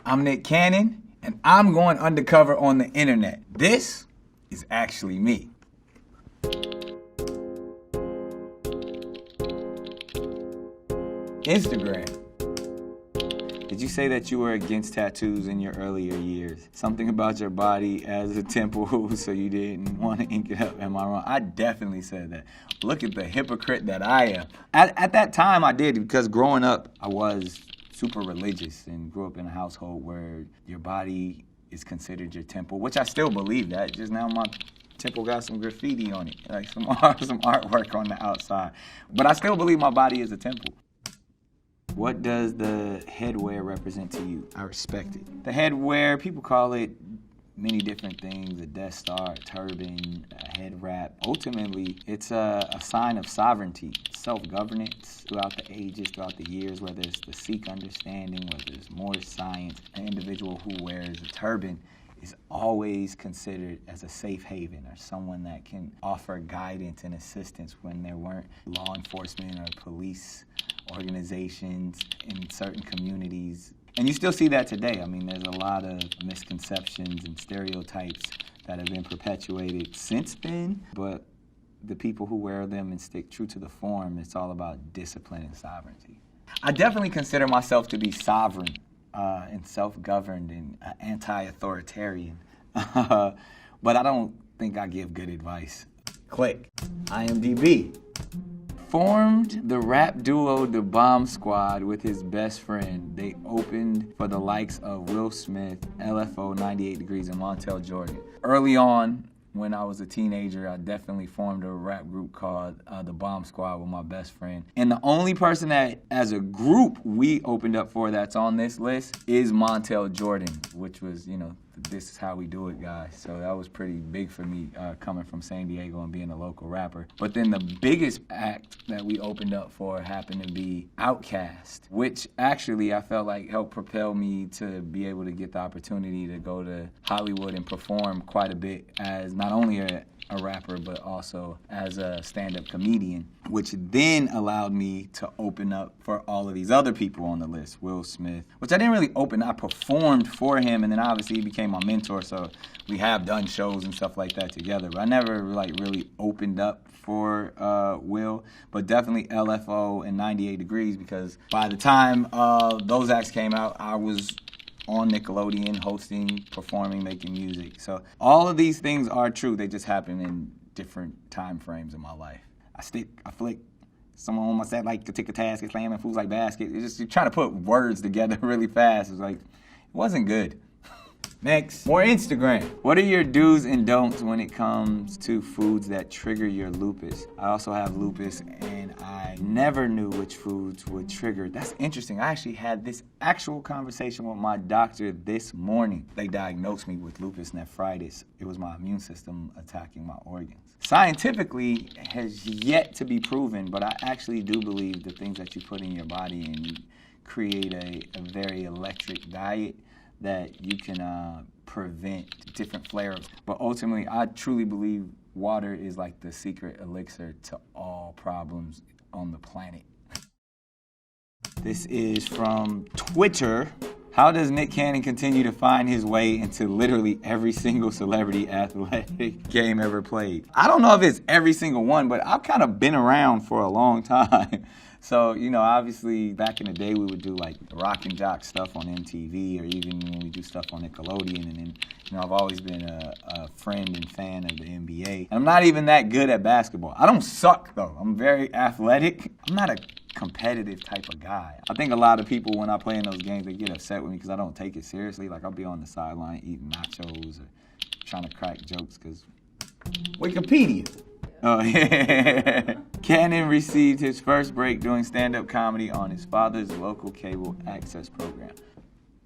I'm Nick Cannon, and I'm going undercover on the internet. This is actually me. Instagram. Did you say that you were against tattoos in your earlier years? Something about your body as a temple, so you didn't want to ink it up. Am I wrong? I definitely said that. Look at the hypocrite that I am. At that time, I did, because growing up, I was super religious and grew up in a household where your body is considered your temple, which I still believe that. Just now my temple got some graffiti on it, like some artwork on the outside. But I still believe my body is a temple. What does the headwear represent to you? I respect it. The headwear, people call it many different things, a Death Star, a turban, a head wrap. Ultimately, it's a sign of sovereignty, self-governance throughout the ages, throughout the years, whether it's the Sikh understanding, whether it's more science. An individual who wears a turban is always considered as a safe haven, or someone that can offer guidance and assistance when there weren't law enforcement or police organizations in certain communities. And you still see that today. I mean, there's a lot of misconceptions and stereotypes that have been perpetuated since then, but the people who wear them and stick true to the form, it's all about discipline and sovereignty. I definitely consider myself to be sovereign and self-governed and anti-authoritarian, but I don't think I give good advice. Click. IMDb. Formed the rap duo The Bomb Squad with his best friend. They opened for the likes of Will Smith, LFO, 98 Degrees, and Montel Jordan. Early on, when I was a teenager, I definitely formed a rap group called The Bomb Squad with my best friend. And the only person that, as a group, we opened up for that's on this list is Montel Jordan, which was, this is how we do it, guys. So that was pretty big for me, coming from San Diego and being a local rapper. But then the biggest act that we opened up for happened to be Outkast, which actually I felt like helped propel me to be able to get the opportunity to go to Hollywood and perform quite a bit as not only a rapper, but also as a stand-up comedian, which then allowed me to open up for all of these other people on the list. Will Smith, which I didn't really open, I performed for him, and then obviously he became my mentor, so we have done shows and stuff like that together, but I never really opened up for Will, but definitely LFO and 98 Degrees, because by the time those acts came out, I was on Nickelodeon, hosting, performing, making music. So all of these things are true. They just happen in different time frames in my life. I flick. Someone on my set like to take a task, and slamming fools like basket. It's just, you're trying to put words together really fast. It's like, it wasn't good. Next, more Instagram. What are your do's and don'ts when it comes to foods that trigger your lupus? I also have lupus, and I never knew which foods would trigger. That's interesting. I actually had this actual conversation with my doctor this morning. They diagnosed me with lupus nephritis. It was my immune system attacking my organs. Scientifically, it has yet to be proven, but I actually do believe the things that you put in your body and you create a very electric diet that you can prevent different flare-ups. But ultimately, I truly believe water is like the secret elixir to all problems on the planet. This is from Twitter. How does Nick Cannon continue to find his way into literally every single celebrity athletic game ever played? I don't know if it's every single one, but I've kind of been around for a long time. So, obviously back in the day we would do like the Rock and Jock stuff on MTV, or even when we do stuff on Nickelodeon. And then, I've always been a friend and fan of the NBA. And I'm not even that good at basketball. I don't suck though. I'm very athletic. I'm not a competitive type of guy. I think a lot of people, when I play in those games, they get upset with me because I don't take it seriously. Like, I'll be on the sideline eating nachos or trying to crack jokes because Wikipedia. Oh, yeah. Cannon received his first break doing stand-up comedy on his father's local cable access program.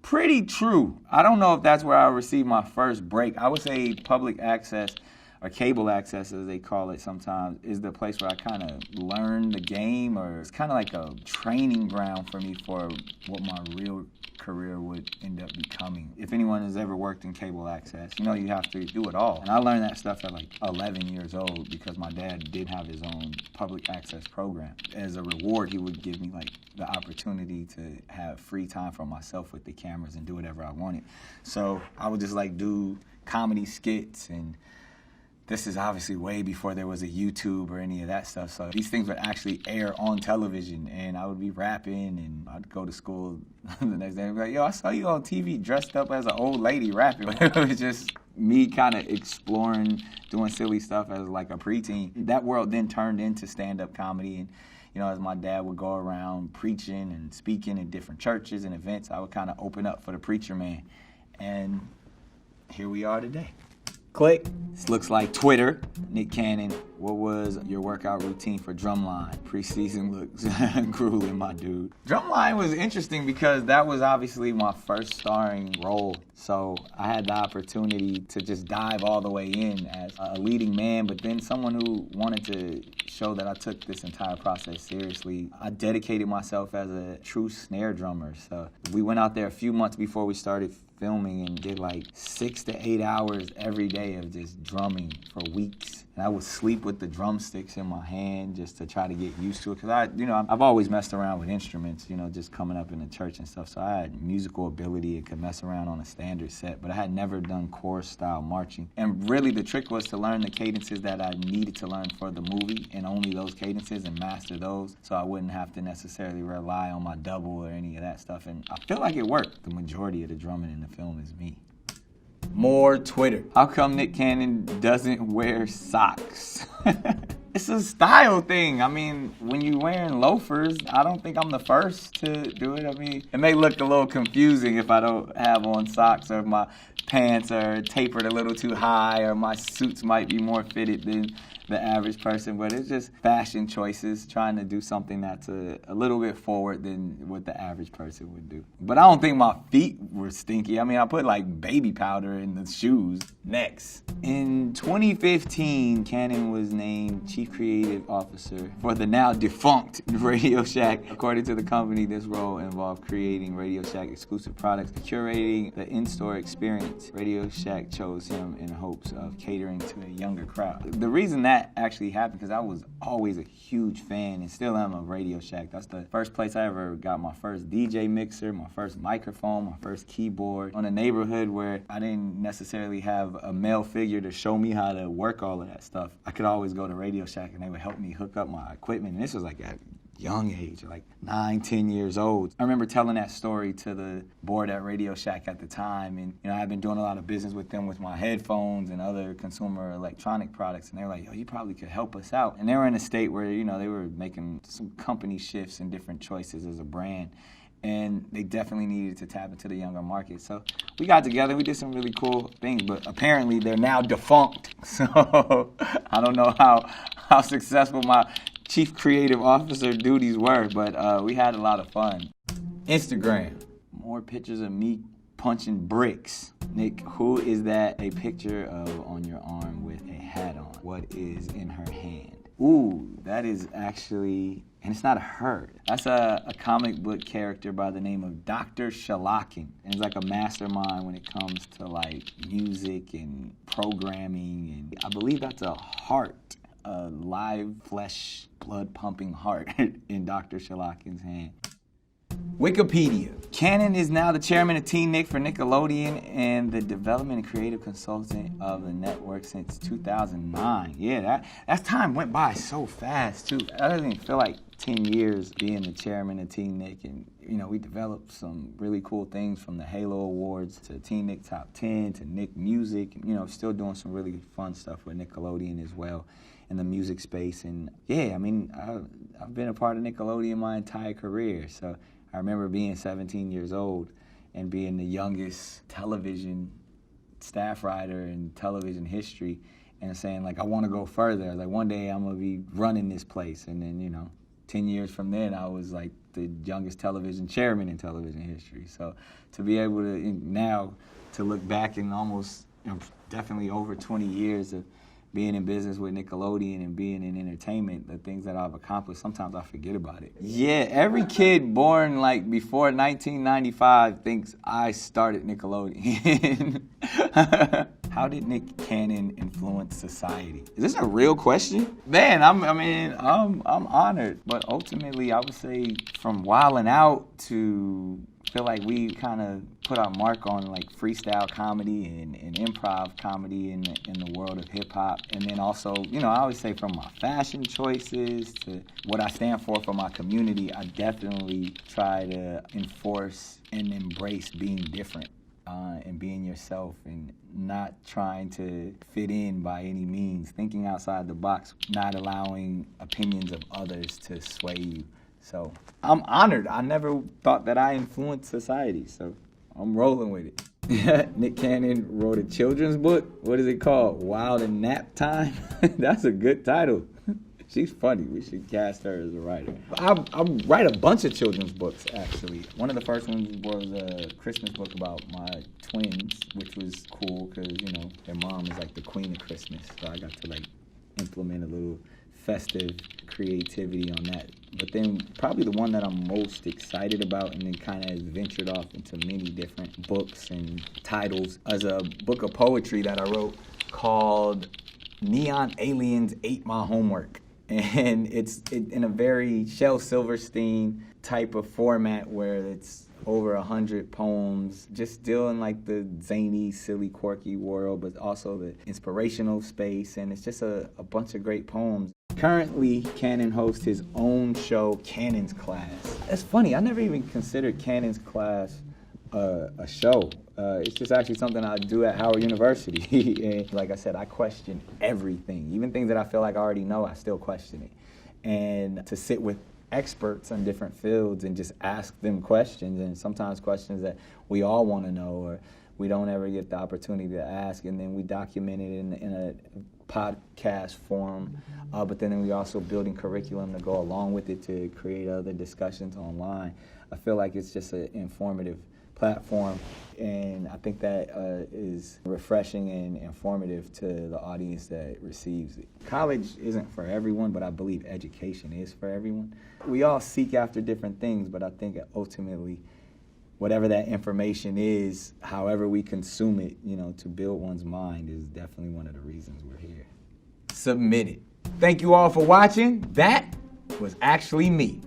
Pretty true. I don't know if that's where I received my first break. I would say public access. or cable access as they call it sometimes, is the place where I kind of learned the game, or it's kind of like a training ground for me for what my real career would end up becoming. If anyone has ever worked in cable access, you know you have to do it all. And I learned that stuff at like 11 years old because my dad did have his own public access program. As a reward, he would give me like the opportunity to have free time for myself with the cameras and do whatever I wanted. So I would just like do comedy skits, and this is obviously way before there was a YouTube or any of that stuff. So these things would actually air on television, and I would be rapping, and I'd go to school the next day and be like, yo, I saw you on TV dressed up as an old lady rapping. It was just me kind of exploring, doing silly stuff as like a preteen. That world then turned into stand-up comedy, and you know, as my dad would go around preaching and speaking in different churches and events, I would kind of open up for the preacher man. And here we are today. Click. This looks like Twitter. Nick Cannon, what was your workout routine for Drumline? Preseason looks grueling, my dude. Drumline was interesting because that was obviously my first starring role. So I had the opportunity to just dive all the way in as a leading man, but then someone who wanted to show that I took this entire process seriously. I dedicated myself as a true snare drummer. So we went out there a few months before we started filming and did like 6 to 8 hours every day of just drumming for weeks. And I would sleep with the drumsticks in my hand just to try to get used to it. Cause I've always messed around with instruments, you know, just coming up in the church and stuff. So I had musical ability and could mess around on a standard set, but I had never done chorus style marching. And really the trick was to learn the cadences that I needed to learn for the movie, and only those cadences, and master those, so I wouldn't have to necessarily rely on my double or any of that stuff. And I feel like it worked. The majority of the drumming in the film is me. More Twitter. How come Nick Cannon doesn't wear socks? It's a style thing. I mean, when you're wearing loafers, I don't think I'm the first to do it. I mean, it may look a little confusing if I don't have on socks, or if my pants are tapered a little too high, or my suits might be more fitted than the average person, but it's just fashion choices, trying to do something that's a little bit forward than what the average person would do. But I don't think my feet were stinky. I mean, I put like baby powder in the shoes. Next. In 2015, Cannon was named Chief Creative Officer for the now defunct Radio Shack. According to the company, this role involved creating Radio Shack exclusive products, curating the in-store experience. Radio Shack chose him in hopes of catering to a younger crowd. The reason that actually happened because I was always a huge fan, and still am, of Radio Shack. That's the first place I ever got my first DJ mixer, my first microphone, my first keyboard. On a neighborhood where I didn't necessarily have a male figure to show me how to work all of that stuff, I could always go to Radio Shack and they would help me hook up my equipment. And this was like at young age, like 9, 10 years old. I remember telling that story to the board at Radio Shack at the time, and you know, I've been doing a lot of business with them with my headphones and other consumer electronic products, and they were like, yo, you probably could help us out. And they were in a state where, you know, they were making some company shifts and different choices as a brand, and they definitely needed to tap into the younger market. So we got together, we did some really cool things, but apparently they're now defunct. So I don't know how successful my Chief Creative Officer duties were, but we had a lot of fun. Instagram. More pictures of me punching bricks. Nick, who is that a picture of on your arm with a hat on? What is in her hand? Ooh, that is actually, and it's not her. That's a comic book character by the name of Dr. Shalakin. And it's like a mastermind when it comes to like music and programming. And I believe that's a heart, a live flesh, blood-pumping heart in Dr. Shalakin's hand. Wikipedia. Cannon is now the chairman of Teen Nick for Nickelodeon and the development and creative consultant of the network since 2009. Yeah, that time went by so fast, too. I doesn't even feel like 10 years being the chairman of Teen Nick. And, you know, we developed some really cool things from the Halo Awards to Teen Nick Top 10 to Nick Music. You know, still doing some really fun stuff with Nickelodeon as well in the music space. And, yeah, I mean, I've been a part of Nickelodeon my entire career. So I remember being 17 years old and being the youngest television staff writer in television history and saying, like, I want to go further. Like, one day I'm going to be running this place. And then, you know, 10 years from then, I was, like, the youngest television chairman in television history. So to be able to now to look back in almost, you know, definitely over 20 years of being in business with Nickelodeon and being in entertainment, the things that I've accomplished, sometimes I forget about it. Yeah, every kid born like before 1995 thinks I started Nickelodeon. How did Nick Cannon influence society? Is this a real question? Man, I'm honored. But ultimately, I would say from wilding out to feel like we kind of put our mark on like freestyle comedy and improv comedy in the world of hip hop. And then also, I always say from my fashion choices to what I stand for my community, I definitely try to enforce and embrace being different. And being yourself and not trying to fit in by any means, thinking outside the box, not allowing opinions of others to sway you. So I'm honored. I never thought that I influenced society, so I'm rolling with it. Nick Cannon wrote a children's book. What is it called? Wild and Nap Time? That's a good title. She's funny. We should cast her as a writer. I write a bunch of children's books, actually. One of the first ones was a Christmas book about my twins, which was cool because, their mom is like the queen of Christmas. So I got to like implement a little festive creativity on that. But then probably the one that I'm most excited about and then kind of has ventured off into many different books and titles is a book of poetry that I wrote called Neon Aliens Ate My Homework. And it's in a very Shel Silverstein type of format where it's over 100 poems, just still in like the zany, silly, quirky world, but also the inspirational space. And it's just a bunch of great poems. Currently, Cannon hosts his own show, Cannon's Class. It's funny, I never even considered Cannon's Class a show. It's just actually something I do at Howard University. And like I said, I question everything. Even things that I feel like I already know, I still question it. And to sit with experts in different fields and just ask them questions, and sometimes questions that we all want to know or we don't ever get the opportunity to ask, and then we document it in a podcast form. But then we also building curriculum to go along with it to create other discussions online. I feel like it's just an informative platform, and I think that is refreshing and informative to the audience that receives it. College isn't for everyone, but I believe education is for everyone. We all seek after different things, but I think ultimately, whatever that information is, however we consume it, to build one's mind is definitely one of the reasons we're here. Submit it. Thank you all for watching. That was actually me.